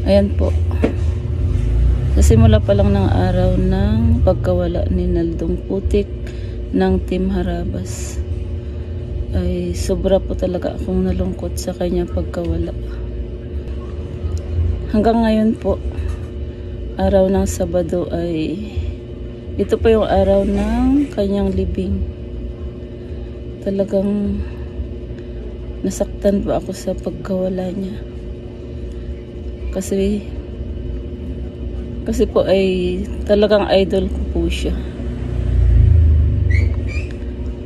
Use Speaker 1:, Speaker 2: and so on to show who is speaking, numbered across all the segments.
Speaker 1: Ayan po. Sa simula pa lang ng araw ng pagkawala ni Naldong Putik ng Team Harabas, ay sobra po talaga akong nalungkot sa kanya pagkawala. Hanggang ngayon po, araw ng Sabado ay ito po yung araw ng kanyang libing. Talagang nasaktan po ako sa pagkawala niya. Kasi po ay talagang idol ko po siya.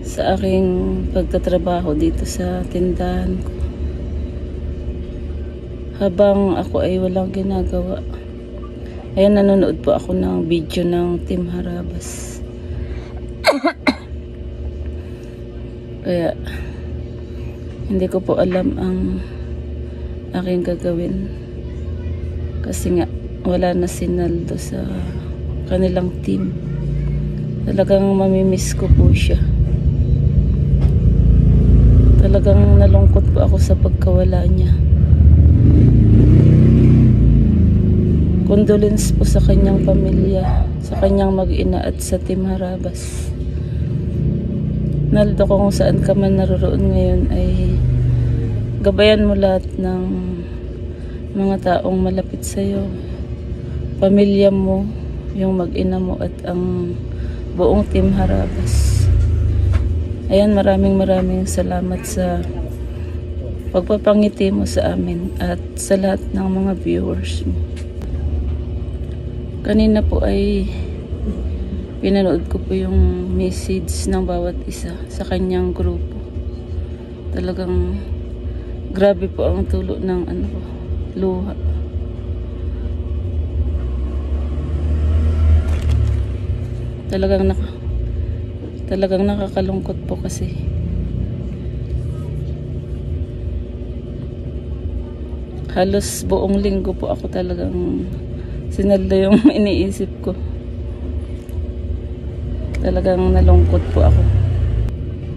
Speaker 1: Sa aking pagtatrabaho dito sa tindahan ko, habang ako ay walang ginagawa, ayan, nanonood po ako ng video ng Team Harabas. Kaya hindi ko po alam ang aking gagawin, kasi nga wala na si Naldo sa kanilang team. Talagang mamimiss ko po siya. Talagang nalungkot po ako sa pagkawala niya. Condolence po sa kanyang pamilya, sa kanyang mag-ina at sa Team Harabas. Naldo, kung saan ka man naroon ngayon, ay gabayan mo lahat ng mga taong malapit sa iyo, pamilya mo, yung mag-ina mo at ang buong Team Harabas. Ayan, maraming salamat sa pagpapangiti mo sa amin at sa lahat ng mga viewers mo. Kanina po ay pinanood ko po yung message ng bawat isa sa kanyang grupo. Talagang grabe po ang tulo ng luha. Talagang nakakalungkot po kasi. Halos buong linggo po ako talagang sinaldo yung iniisip ko. Talagang nalungkot po ako.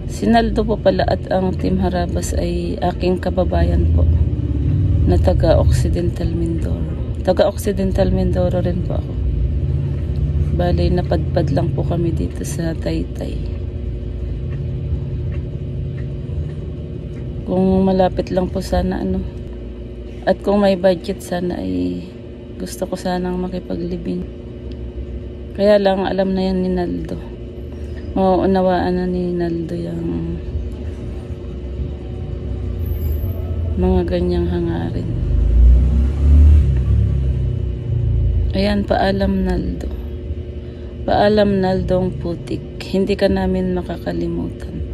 Speaker 1: Sinaldo po pala at ang Team Harabas ay aking kababayan po na taga Occidental Mindoro. Taga Occidental Mindoro rin po ako. Bale, napadpad lang po kami dito sa Taytay. Kung malapit lang po sana at kung may budget sana, ay gusto ko sanang makipaglibing. Kaya lang alam na yan ni Naldo. Mauunawaan na ni Naldo yung mga ganyang hangarin. Ayan, paalam Naldo. Paalam Naldong Putik, hindi ka namin makakalimutan.